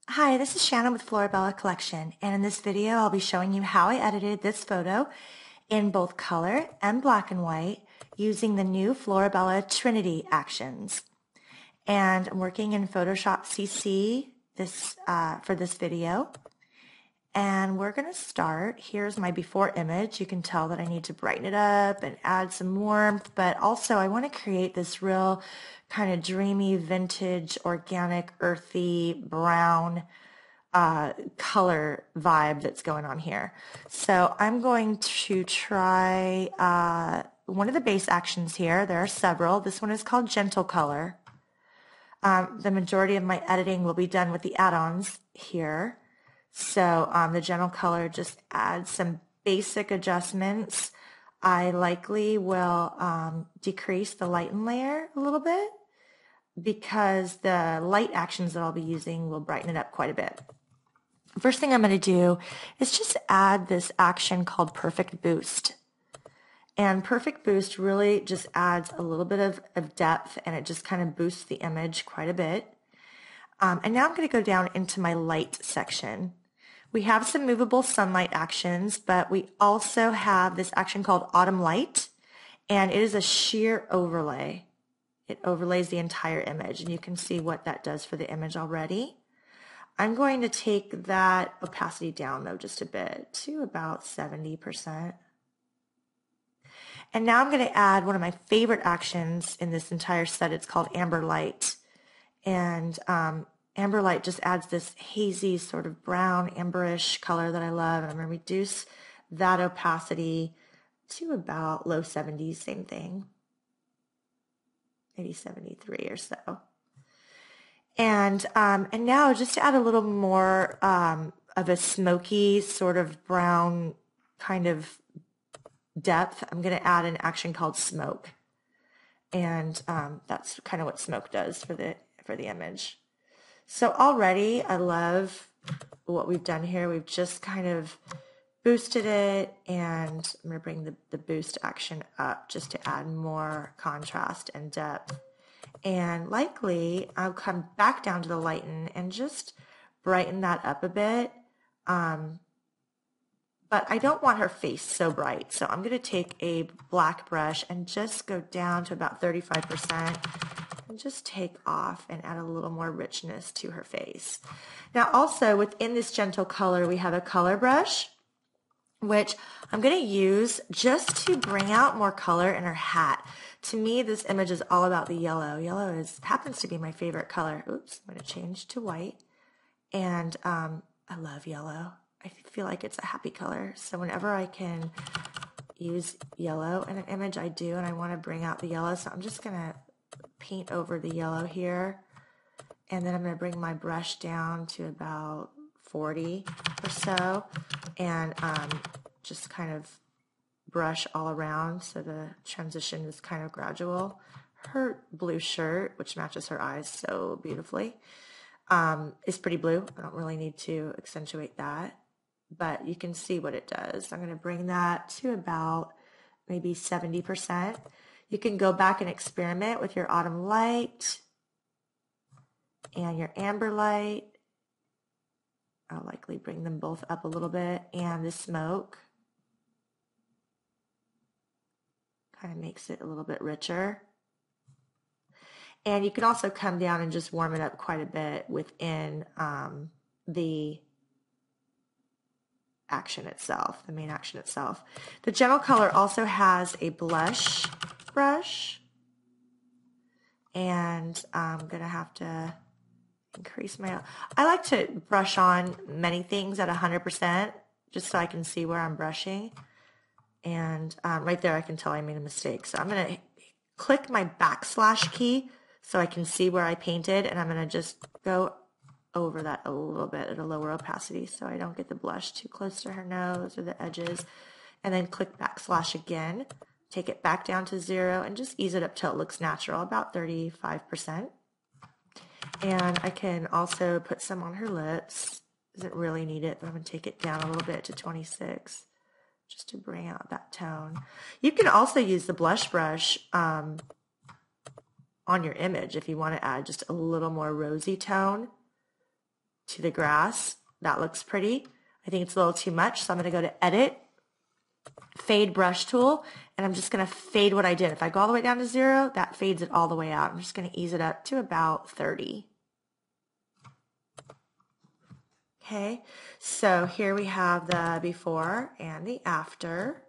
Hi, this is Shannon with Florabella Collection, and in this video I'll be showing you how I edited this photo in both color and black and white using the new Florabella Trinity Actions. And I'm working in Photoshop CC for this video. And we're going to start. Here's my before image. You can tell that I need to brighten it up and add some warmth, but also I want to create this real kind of dreamy, vintage, organic, earthy, brown color vibe that's going on here. So I'm going to try one of the base actions here. There are several. This one is called Gentle Color. The majority of my editing will be done with the add-ons here. So the Gentle Color just adds some basic adjustments. I likely will decrease the lighten layer a little bit because the light actions that I'll be using will brighten it up quite a bit. First thing I'm going to do is just add this action called Perfect Boost. And Perfect Boost really just adds a little bit of depth, and it just kind of boosts the image quite a bit. And now I'm going to go down into my light section. We have some movable sunlight actions, but we also have this action called Autumn Light, and it is a sheer overlay. It overlays the entire image, and you can see what that does for the image already. I'm going to take that opacity down though just a bit to about 70%. And now I'm going to add one of my favorite actions in this entire set. It's called Amber Light. And Amber Light just adds this hazy sort of brown amberish color that I love. And I'm going to reduce that opacity to about low 70s, same thing. Maybe 73 or so. And now just to add a little more of a smoky sort of brown kind of depth, I'm going to add an action called Smoke. And that's kind of what smoke does for the image. So already I love what we've done here. We've just kind of boosted it, and I'm going to bring the boost action up just to add more contrast and depth. And likely I'll come back down to the lighten and just brighten that up a bit. But I don't want her face so bright. So I'm going to take a black brush and just go down to about 35% and just take off and add a little more richness to her face. Now also within this Gentle Color, we have a color brush, which I'm going to use just to bring out more color in her hat. To me, this image is all about the yellow. Yellow happens to be my favorite color. Oops, I'm going to change to white. And I love yellow. I feel like it's a happy color. So whenever I can use yellow in an image, I do, and I want to bring out the yellow. So I'm just going to paint over the yellow here. And then I'm going to bring my brush down to about 40 or so, and just kind of brush all around so the transition is kind of gradual. Her blue shirt, which matches her eyes so beautifully, is pretty blue. I don't really need to accentuate that, but you can see what it does. I'm going to bring that to about maybe 70%. You can go back and experiment with your Autumn Light and your Amber Light. I'll likely bring them both up a little bit, and the Smoke kind of makes it a little bit richer. And you can also come down and just warm it up quite a bit within the action itself, the main action itself. The Gentle Color also has a blush brush, and I'm going to have to increase my, I like to brush on many things at 100% just so I can see where I'm brushing. And right there I can tell I made a mistake. So I'm going to click my backslash key so I can see where I painted, and I'm going to just go over that a little bit at a lower opacity so I don't get the blush too close to her nose or the edges. And then click backslash again, take it back down to 0, and just ease it up till it looks natural, about 35%. And I can also put some on her lips. Doesn't really need it, but I'm going to take it down a little bit to 26 just to bring out that tone. You can also use the blush brush on your image if you want to add just a little more rosy tone. to the grass. That looks pretty. I think it's a little too much, so I'm going to go to Edit, Fade Brush Tool, and I'm just going to fade what I did. If I go all the way down to 0, that fades it all the way out. I'm just going to ease it up to about 30. Okay, so here we have the before and the after.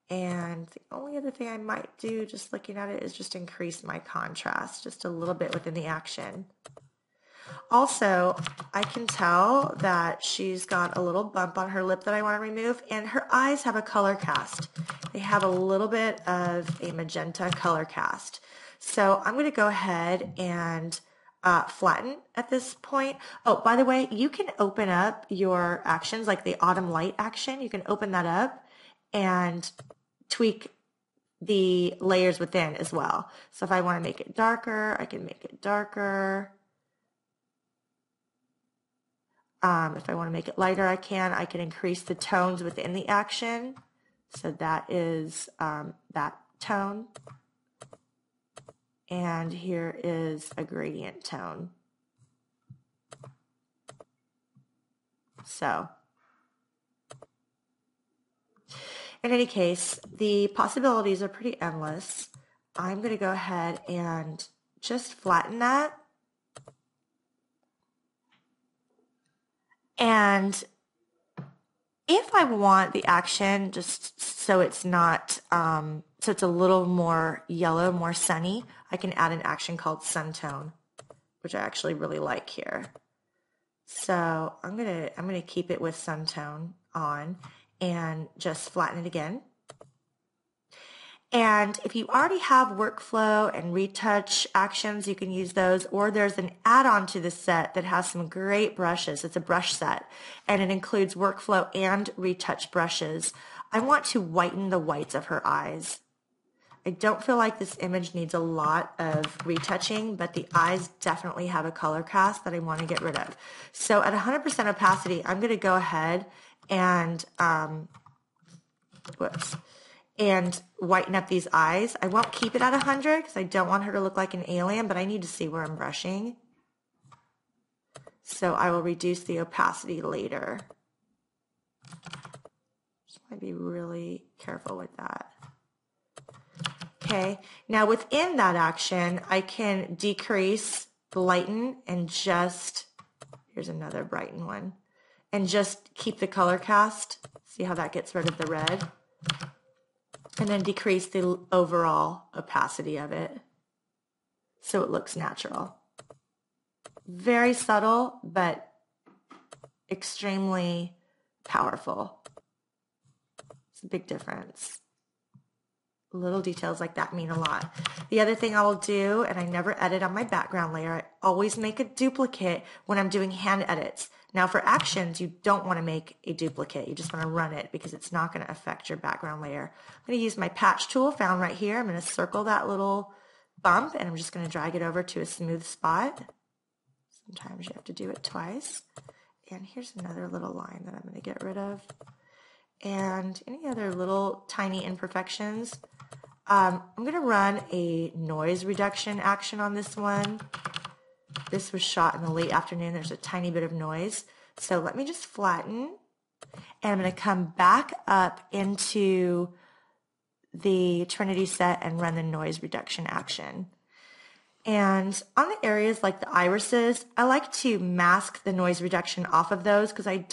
And the only other thing I might do, just looking at it, is just increase my contrast just a little bit within the action. Also, I can tell that she's got a little bump on her lip that I want to remove, and her eyes have a color cast. They have a little bit of a magenta color cast. So I'm going to go ahead and flatten at this point. Oh, by the way, you can open up your actions, like the autumn light action. You can open that up and tweak the layers within as well. So if I want to make it darker, I can make it darker. If I want to make it lighter, I can increase the tones within the action. So that is that tone. And here is a gradient tone. So, in any case, the possibilities are pretty endless. I'm going to go ahead and just flatten that. And if I want the action just so it's not, so it's a little more yellow, more sunny, I can add an action called Sun Tone, which I actually really like here. So I'm gonna keep it with Sun Tone on and just flatten it again. And if you already have workflow and retouch actions, you can use those, or there's an add-on to the set that has some great brushes. It's a brush set, and it includes workflow and retouch brushes. I want to whiten the whites of her eyes. I don't feel like this image needs a lot of retouching, but the eyes definitely have a color cast that I want to get rid of. So at 100% opacity, I'm going to go ahead and, and whiten up these eyes. I won't keep it at 100 because I don't want her to look like an alien, but I need to see where I'm brushing. So I will reduce the opacity later. Just want to be really careful with that. Okay, now within that action, I can decrease, lighten, and just, here's another brighten one, and just keep the color cast. See how that gets rid of the red? And then decrease the overall opacity of it so it looks natural. Very subtle, but extremely powerful. It's a big difference. Little details like that mean a lot. The other thing I will do, and I never edit on my background layer, I always make a duplicate when I'm doing hand edits. Now for actions, you don't want to make a duplicate. You just want to run it because it's not going to affect your background layer. I'm going to use my patch tool found right here. I'm going to circle that little bump, and I'm just going to drag it over to a smooth spot. Sometimes you have to do it twice. And here's another little line that I'm going to get rid of. And any other little tiny imperfections. I'm going to run a noise reduction action on this one. This was shot in the late afternoon. There's a tiny bit of noise. So let me just flatten. And I'm going to come back up into the Trinity set and run the noise reduction action. And on the areas like the irises, I like to mask the noise reduction off of those because I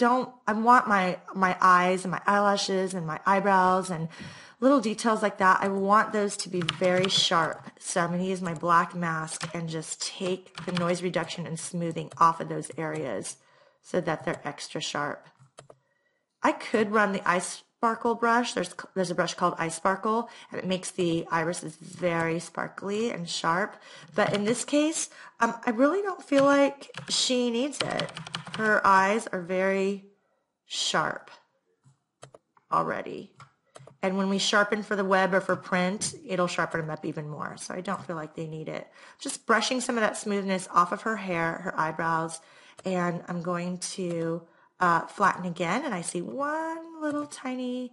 want my eyes and my eyelashes and my eyebrows and little details like that. I want those to be very sharp. So I'm going to use my black mask and just take the noise reduction and smoothing off of those areas so that they're extra sharp. I could run the Ice Sparkle brush. There's a brush called Ice Sparkle, and it makes the irises very sparkly and sharp. But in this case, I really don't feel like she needs it. Her eyes are very sharp already. And when we sharpen for the web or for print, it'll sharpen them up even more. So I don't feel like they need it. Just brushing some of that smoothness off of her hair, her eyebrows, and I'm going to flatten again, and I see one little tiny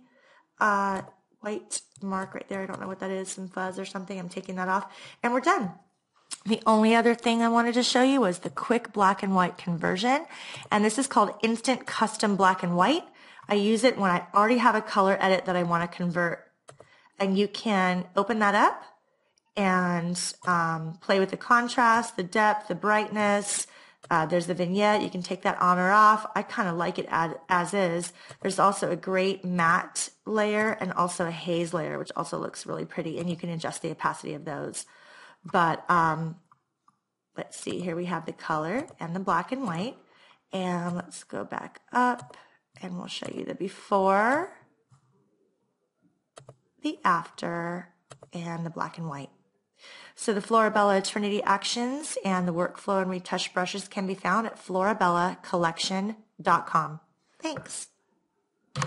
white mark right there. I don't know what that is, some fuzz or something. I'm taking that off, and we're done. The only other thing I wanted to show you was the quick black and white conversion, and this is called Instant Custom Black and White. I use it when I already have a color edit that I want to convert, and you can open that up and play with the contrast, the depth, the brightness. There's the vignette. You can take that on or off. I kind of like it as is. There's also a great matte layer and also a haze layer, which also looks really pretty, and you can adjust the opacity of those. But let's see, here we have the color and the black and white. And let's go back up and we'll show you the before, the after, and the black and white. So the Florabella Trinity Actions and the workflow and retouch brushes can be found at florabellacollection.com. Thanks.